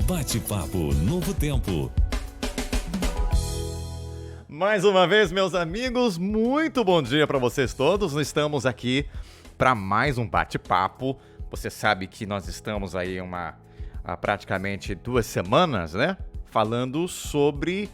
Bate-papo Novo Tempo. Mais uma vez, meus amigos, muito bom dia para vocês todos. Estamos aqui para mais um bate-papo. Você sabe que nós estamos aí há praticamente 2 semanas, né? Falando sobre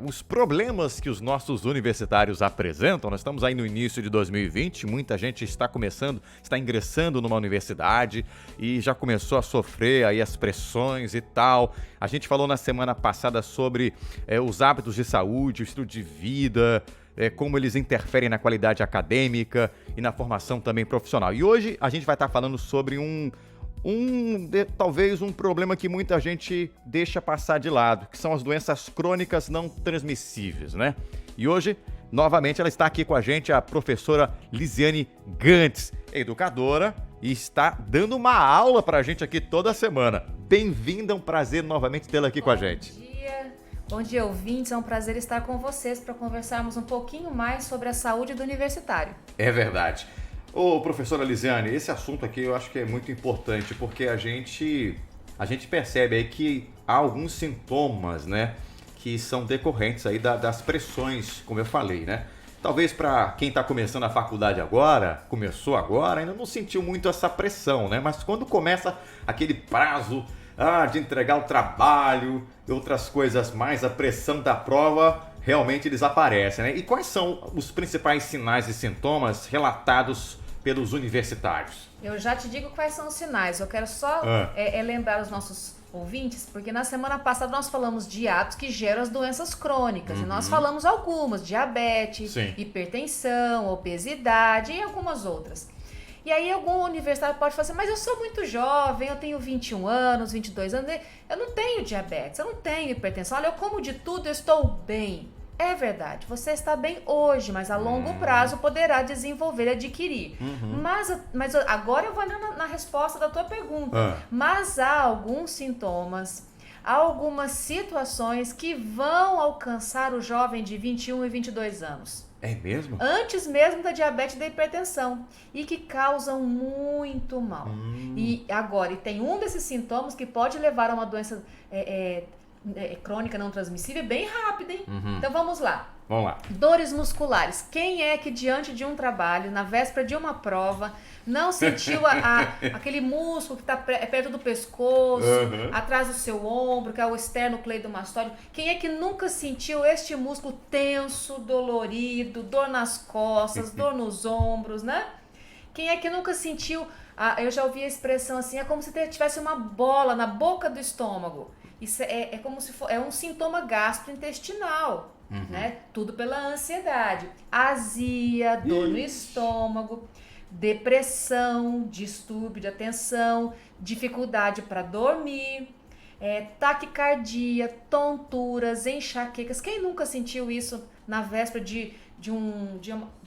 os problemas que os nossos universitários apresentam. Nós estamos aí no início de 2020, muita gente está ingressando numa universidade e já começou a sofrer aí as pressões e tal. A gente falou na semana passada sobre os hábitos de saúde, o estilo de vida, como eles interferem na qualidade acadêmica e na formação também profissional. E hoje a gente vai estar falando sobre talvez um problema que muita gente deixa passar de lado, que são as doenças crônicas não transmissíveis, né? E hoje, novamente, ela está aqui com a gente, a professora Lisiane Gantz, educadora, e está dando uma aula pra gente aqui toda semana. Bem-vinda, é um prazer novamente tê-la aqui com a gente. Bom dia, ouvintes. É um prazer estar com vocês para conversarmos um pouquinho mais sobre a saúde do universitário. É verdade. Ô, professora Lisiane, esse assunto aqui eu acho que é muito importante, porque a gente percebe aí que há alguns sintomas, né, que são decorrentes aí das pressões, como eu falei, né? Talvez para quem está começando a faculdade começou agora, ainda não sentiu muito essa pressão, né? Mas quando começa aquele prazo de entregar o trabalho e outras coisas mais, a pressão da prova, realmente eles aparecem, né? E quais são os principais sinais e sintomas relatados pelos universitários? Eu já te digo quais são os sinais. Eu quero só lembrar os nossos ouvintes, porque na semana passada nós falamos de hábitos que geram as doenças crônicas. E nós falamos algumas: diabetes, Sim, hipertensão, obesidade e algumas outras. E aí algum universitário pode falar assim: mas eu sou muito jovem, eu tenho 21 anos, 22 anos, eu não tenho diabetes, eu não tenho hipertensão, olha, eu como de tudo, eu estou bem. É verdade, você está bem hoje, mas a longo prazo poderá desenvolver e adquirir. Mas agora eu vou na resposta da tua pergunta. Mas há alguns sintomas, há algumas situações que vão alcançar o jovem de 21 e 22 anos. É mesmo? Antes mesmo da diabetes e da hipertensão, e que causam muito mal. E tem um desses sintomas que pode levar a uma doença crônica não transmissível bem rápida, hein? Então vamos lá. Vamos lá. Dores musculares. Quem é que diante de um trabalho, na véspera de uma prova, não sentiu aquele músculo que está perto do pescoço, atrás do seu ombro, que é o esternocleidomastoide? Quem é que nunca sentiu este músculo tenso, dolorido, dor nas costas, dor nos ombros, né? Quem é que nunca sentiu, eu já ouvi a expressão assim, é como se tivesse uma bola na boca do estômago. Isso é como se for, é um sintoma gastrointestinal, né? Tudo pela ansiedade. Azia, dor no estômago, depressão, distúrbio de atenção, dificuldade para dormir, taquicardia, tonturas, enxaquecas. Quem nunca sentiu isso na véspera de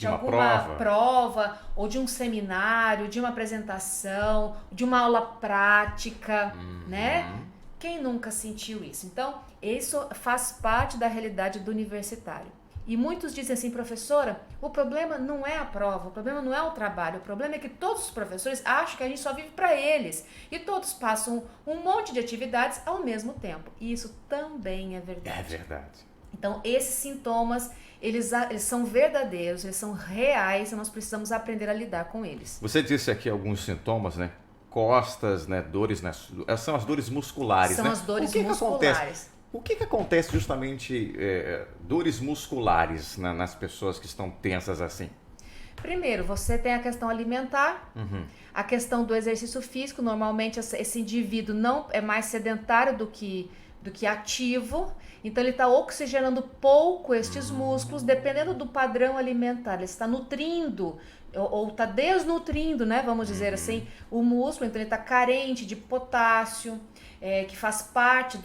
alguma prova, ou de um seminário, de uma apresentação, de uma aula prática, né? Quem nunca sentiu isso? Então, isso faz parte da realidade do universitário. E muitos dizem assim: professora, o problema não é a prova, o problema não é o trabalho, o problema é que todos os professores acham que a gente só vive para eles. E todos passam um monte de atividades ao mesmo tempo. E isso também é verdade. É verdade. Então, esses sintomas, eles são verdadeiros, eles são reais e nós precisamos aprender a lidar com eles. Você disse aqui alguns sintomas, né? Costas, né? Dores, né? São as dores musculares, né? São as dores musculares. O que acontece justamente, dores musculares nas pessoas que estão tensas assim? Primeiro, você tem a questão alimentar, a questão do exercício físico. Normalmente esse indivíduo não é mais sedentário do que ativo, então ele está oxigenando pouco estes músculos, dependendo do padrão alimentar. Ele está nutrindo ou está desnutrindo, né, vamos dizer assim, o músculo. Então ele está carente de potássio, que faz parte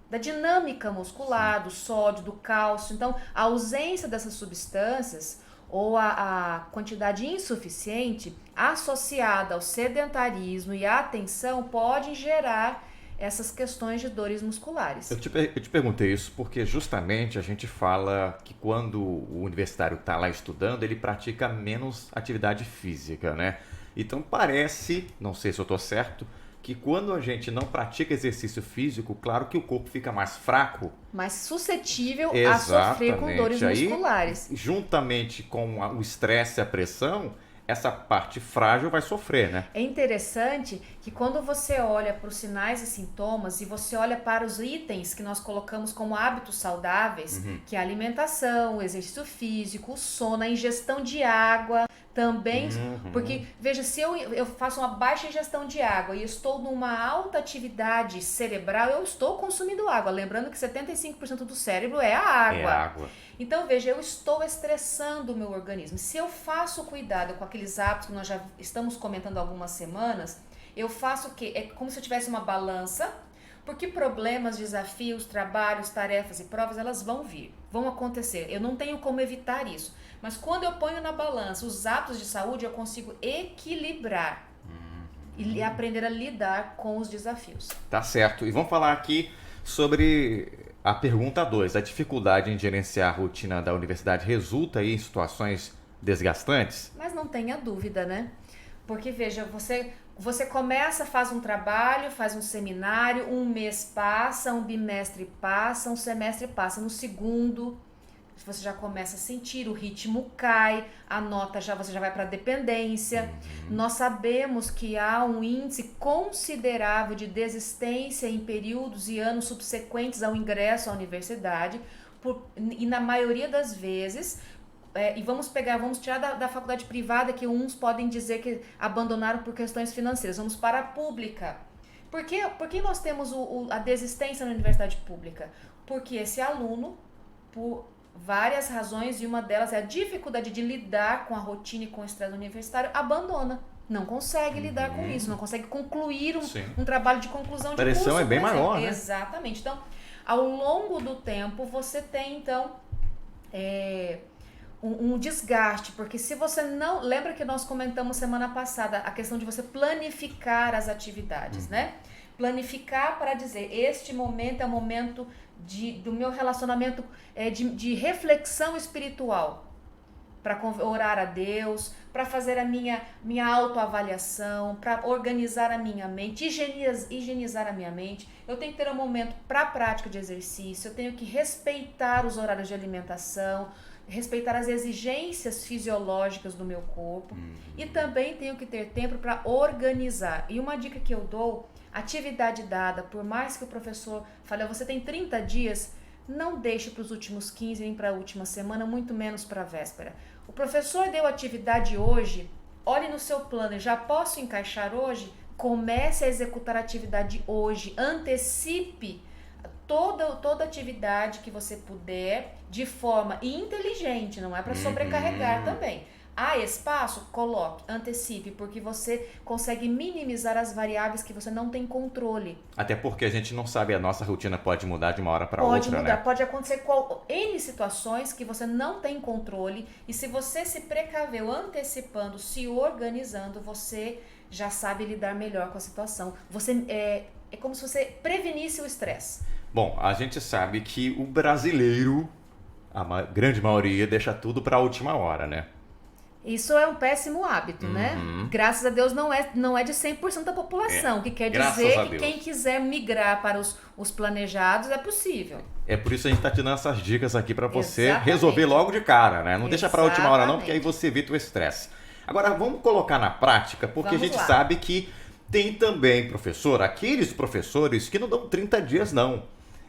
da dinâmica muscular, do sódio, do cálcio. Então a ausência dessas substâncias ou a quantidade insuficiente associada ao sedentarismo e à tensão pode gerar essas questões de dores musculares. Eu te perguntei isso porque justamente a gente fala que quando o universitário está lá estudando, ele pratica menos atividade física, né? Então parece, não sei se eu estou certo, que quando a gente não pratica exercício físico, claro que o corpo fica mais fraco. Mais suscetível a Exatamente. sofrer com dores musculares. Aí, juntamente com o estresse e a pressão, essa parte frágil vai sofrer, né? É interessante que quando você olha para os sinais e sintomas e você olha para os itens que nós colocamos como hábitos saudáveis, que é a alimentação, o exercício físico, o sono, a ingestão de água também, porque veja, se eu faço uma baixa ingestão de água e estou numa alta atividade cerebral, eu estou consumindo água, lembrando que 75% do cérebro é a água. É água. Então, veja, eu estou estressando o meu organismo. Se eu faço cuidado com aqueles hábitos que nós já estamos comentando há algumas semanas, eu faço o quê? É como se eu tivesse uma balança, porque problemas, desafios, trabalhos, tarefas e provas, elas vão vir, vão acontecer. Eu não tenho como evitar isso. Mas quando eu ponho na balança os hábitos de saúde, eu consigo equilibrar e aprender a lidar com os desafios. Tá certo. E vamos falar aqui sobre a pergunta 2. A dificuldade em gerenciar a rotina da universidade resulta aí em situações desgastantes? Mas não tenha dúvida, né? Porque, veja, você começa, faz um trabalho, faz um seminário, um mês passa, um bimestre passa, um semestre passa. No segundo, você já começa a sentir, o ritmo cai, a nota você já vai para dependência. Nós sabemos que há um índice considerável de desistência em períodos e anos subsequentes ao ingresso à universidade, e na maioria das vezes, e vamos tirar da faculdade privada, que uns podem dizer que abandonaram por questões financeiras, vamos para a pública. Por que nós temos a desistência na universidade pública? Porque esse aluno, por várias razões, e uma delas é a dificuldade de lidar com a rotina e com o estresse universitário, abandona. Não consegue lidar com isso, não consegue concluir um trabalho de conclusão de curso. A pressão é bem maior, né? Exatamente. Então, ao longo do tempo, você tem, então, um desgaste, porque se você não... Lembra que nós comentamos semana passada a questão de você planificar as atividades, né? Planificar para dizer, este momento é o momento do meu relacionamento, de reflexão espiritual, para orar a Deus, para fazer a minha autoavaliação, para organizar a minha mente, higienizar a minha mente. Eu tenho que ter um momento para a prática de exercício, eu tenho que respeitar os horários de alimentação, respeitar as exigências fisiológicas do meu corpo, e também tenho que ter tempo para organizar. E uma dica que eu dou: atividade dada, por mais que o professor fale, você tem 30 dias, não deixe para os últimos 15, nem para a última semana, muito menos para a véspera. O professor deu atividade hoje, olhe no seu plano, já posso encaixar hoje? Comece a executar a atividade hoje, antecipe toda atividade que você puder, de forma inteligente, não é para sobrecarregar também. Há espaço? Coloque, antecipe, porque você consegue minimizar as variáveis que você não tem controle. Até porque a gente não sabe, a nossa rotina pode mudar de uma hora para outra, né? Pode mudar, pode acontecer N situações que você não tem controle, e se você se precaveu antecipando, se organizando, você já sabe lidar melhor com a situação. É como se você prevenisse o estresse. Bom, a gente sabe que o brasileiro, a grande maioria, deixa tudo para a última hora, né? Isso é um péssimo hábito, né? Graças a Deus não é de 100% da população, o que quer dizer que quem quiser migrar para os planejados é possível. É por isso que a gente está te dando essas dicas aqui para você resolver logo de cara, né? Não deixa para a última hora não, porque aí você evita o estresse. Agora, vamos colocar na prática, porque a gente sabe que tem também, professor, aqueles professores que não dão 30 dias, não.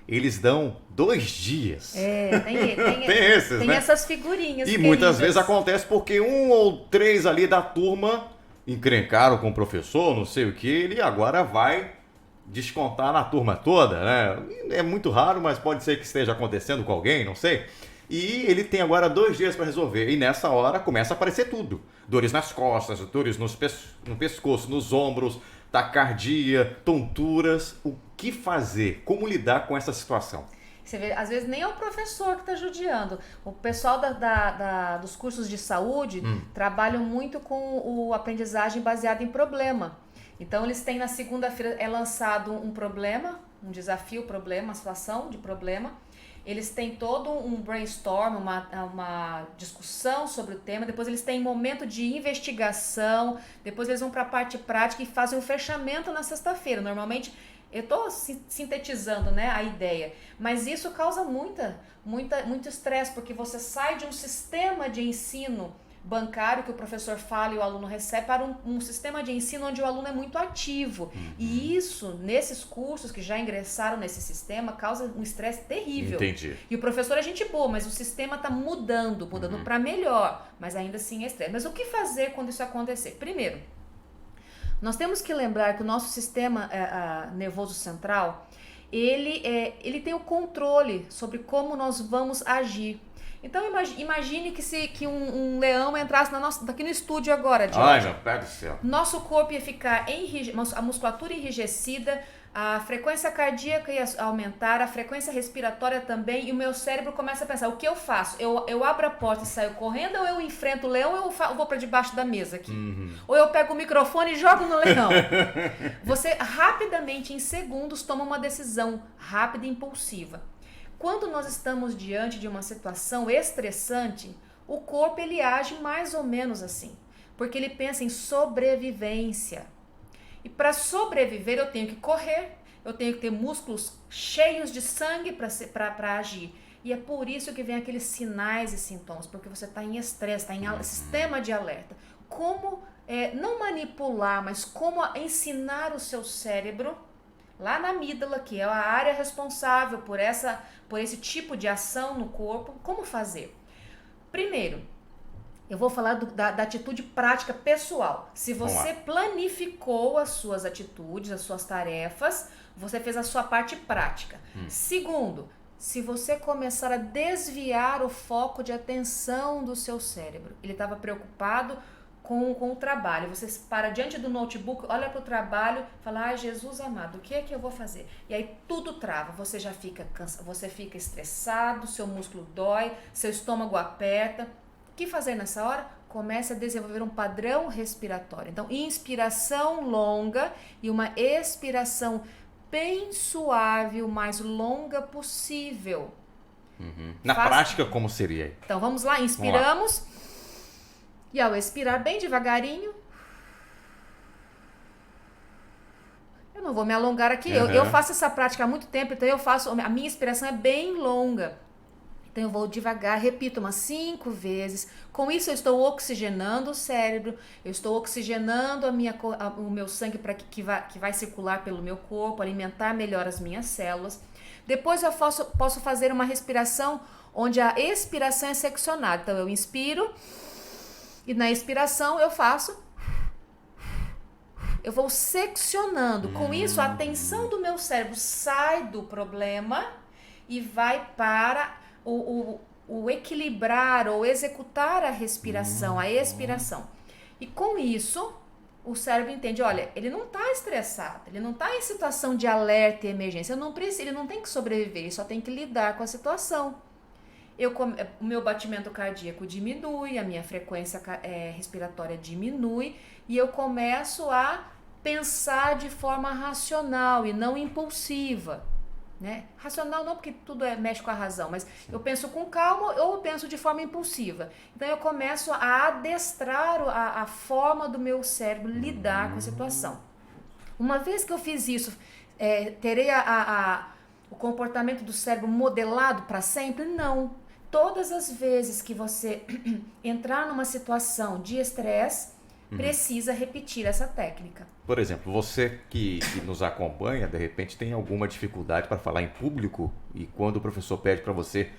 Eles dão 2 dias. Tem né? essas figurinhas. E muitas vezes acontece porque 1 ou 3 ali da turma encrencaram com o professor, não sei o que, ele agora vai descontar na turma toda, né? É muito raro, mas pode ser que esteja acontecendo com alguém, não sei. E ele tem agora 2 dias para resolver. E nessa hora começa a aparecer tudo. Dores nas costas, dores no pescoço, nos ombros, taquicardia, tonturas. O que fazer? Como lidar com essa situação? Você vê, às vezes nem é o professor que está judiando. O pessoal dos cursos de saúde trabalham muito com a aprendizagem baseada em problema. Então eles têm, na segunda-feira é lançado um problema, um desafio, problema, uma situação de problema. eles têm todo um brainstorm, uma discussão sobre o tema, depois eles têm momento de investigação, depois eles vão para a parte prática e fazem o fechamento na sexta-feira. Normalmente, eu estou sintetizando, né, a ideia, mas isso causa muito estresse, porque você sai de um sistema de ensino bancário que o professor fala e o aluno recebe para um sistema de ensino onde o aluno é muito ativo. E isso, nesses cursos que já ingressaram nesse sistema, causa um estresse terrível. Entendi. E o professor é gente boa, mas o sistema está mudando para melhor, mas ainda assim é estresse. Mas o que fazer quando isso acontecer? Primeiro, nós temos que lembrar que o nosso sistema nervoso central, ele tem o controle sobre como nós vamos agir. Então imagine que um leão entrasse aqui no estúdio agora, George. Ai, meu pai do céu. Nosso corpo ia ficar a musculatura enrijecida, a frequência cardíaca ia aumentar, a frequência respiratória também, e o meu cérebro começa a pensar, o que eu faço? Eu abro a porta e saio correndo, ou eu enfrento o leão, ou eu vou para debaixo da mesa aqui? Ou eu pego o microfone e jogo no leão? Você rapidamente, em segundos, toma uma decisão rápida e impulsiva. Quando nós estamos diante de uma situação estressante, o corpo ele age mais ou menos assim, porque ele pensa em sobrevivência. E para sobreviver eu tenho que correr, eu tenho que ter músculos cheios de sangue para agir. E é por isso que vem aqueles sinais e sintomas, porque você está em estresse, está em sistema de alerta. Como não manipular, mas como ensinar o seu cérebro lá na amígdala, que é a área responsável por esse tipo de ação no corpo, como fazer? Primeiro, eu vou falar da atitude prática pessoal. Se você planificou as suas atitudes, as suas tarefas, você fez a sua parte prática. Segundo, se você começar a desviar o foco de atenção do seu cérebro, ele estava preocupado com o trabalho, você para diante do notebook, olha para o trabalho, fala, ai Jesus amado, o que é que eu vou fazer? E aí tudo trava, você já fica cansado, você fica estressado, seu músculo dói, seu estômago aperta. O que fazer nessa hora? Comece a desenvolver um padrão respiratório. Então, inspiração longa e uma expiração bem suave, o mais longa possível. Na prática, como seria? Então, vamos lá, inspiramos. E ao expirar bem devagarinho, eu não vou me alongar aqui, eu faço essa prática há muito tempo, então a minha inspiração é bem longa. Então eu vou devagar, repito umas 5 vezes. Com isso eu estou oxigenando o cérebro, eu estou oxigenando o meu sangue para que vai circular pelo meu corpo, alimentar melhor as minhas células. Depois eu posso fazer uma respiração onde a expiração é seccionada. Então eu inspiro. E na expiração eu vou seccionando. Com isso, a atenção do meu cérebro sai do problema e vai para o equilibrar ou executar a respiração, a expiração. E com isso, o cérebro entende, olha, ele não está estressado, ele não está em situação de alerta e emergência, ele não tem que sobreviver, ele só tem que lidar com a situação. O meu batimento cardíaco diminui, a minha frequência respiratória diminui e eu começo a pensar de forma racional e não impulsiva, né? Racional não, porque tudo mexe com a razão, mas eu penso com calma ou eu penso de forma impulsiva. Então eu começo a adestrar a forma do meu cérebro lidar com a situação. Uma vez que eu fiz isso, terei o comportamento do cérebro modelado para sempre? Não. Todas as vezes que você entrar numa situação de estresse, precisa repetir essa técnica. Por exemplo, você que nos acompanha, de repente tem alguma dificuldade para falar em público e quando o professor pede para você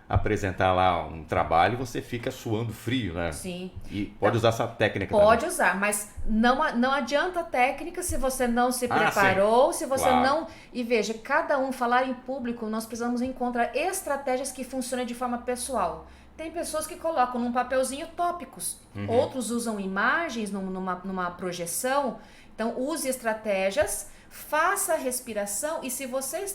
apresentar lá um trabalho, você fica suando frio, né? Sim. E pode usar essa técnica também. Pode também. usar, mas não adianta a técnica se você não se preparou, se você não... E veja, cada um falar em público, nós precisamos encontrar estratégias que funcionem de forma pessoal. Tem pessoas que colocam num papelzinho tópicos, outros usam imagens numa projeção, então use estratégias, faça a respiração e se você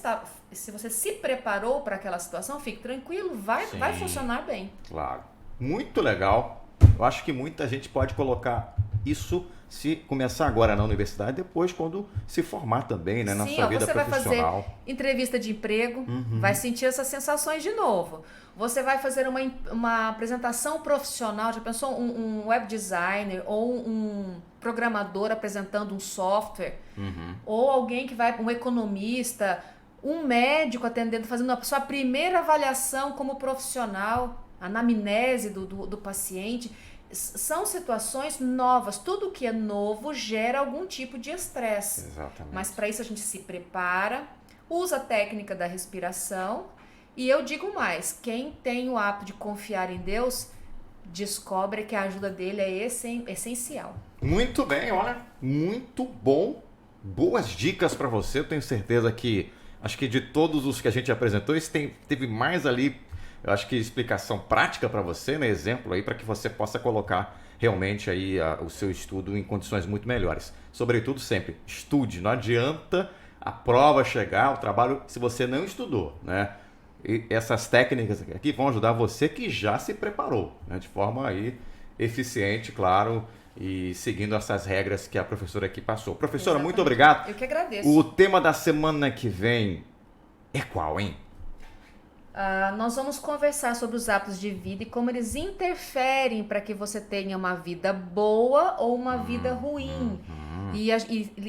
se preparou para aquela situação, fique tranquilo, vai funcionar bem. Claro. Muito legal. Eu acho que muita gente pode colocar Isso se começar agora na universidade, depois quando se formar também, né, na sua vida você profissional. vai fazer entrevista de emprego, vai sentir essas sensações de novo. Você vai fazer uma apresentação profissional, já pensou um web designer ou um programador apresentando um software, ou alguém que vai, um economista, um médico atendendo, fazendo a sua primeira avaliação como profissional, anamnese do paciente. São situações novas. Tudo que é novo gera algum tipo de estresse. Exatamente. Mas para isso a gente se prepara, usa a técnica da respiração. E eu digo mais, quem tem o hábito de confiar em Deus, descobre que a ajuda dele é essencial. Muito bem, olha, muito bom. Boas dicas para você. Eu tenho certeza que, acho que de todos os que a gente apresentou, esse teve mais ali, eu acho que explicação prática para você, né? Exemplo aí, para que você possa colocar realmente aí o seu estudo em condições muito melhores. Sobretudo sempre, estude. Não adianta a prova chegar, o trabalho, se você não estudou, né? E essas técnicas aqui vão ajudar você que já se preparou, né? De forma aí eficiente, claro, e seguindo essas regras que a professora aqui passou. Professora, muito obrigado. Eu que agradeço. O tema da semana que vem é qual, hein? Nós vamos conversar sobre os hábitos de vida e como eles interferem para que você tenha uma vida boa ou uma vida ruim. E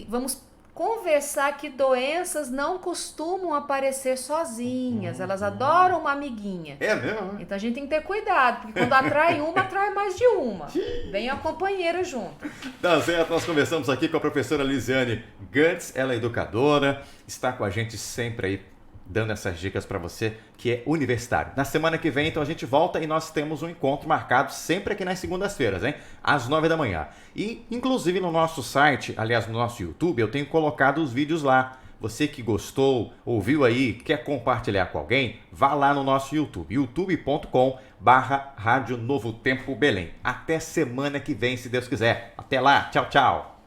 vamos conversar que doenças não costumam aparecer sozinhas, elas adoram uma amiguinha. É mesmo? Então a gente tem que ter cuidado, porque quando atrai uma, atrai mais de uma. Vem a companheira junto. Tá certo, nós conversamos aqui com a professora Lisiane Gantz, ela é educadora, está com a gente sempre aí, dando essas dicas para você que é universitário. Na semana que vem, então, a gente volta e nós temos um encontro marcado sempre aqui nas segundas-feiras, hein? Às 9 da manhã. E, inclusive, no nosso site, aliás, no nosso YouTube, eu tenho colocado os vídeos lá. Você que gostou, ouviu aí, quer compartilhar com alguém, vá lá no nosso YouTube, youtube.com/Rádio Novo Tempo Belém. Até semana que vem, se Deus quiser. Até lá, tchau, tchau.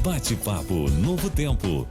Bate-papo Novo Tempo.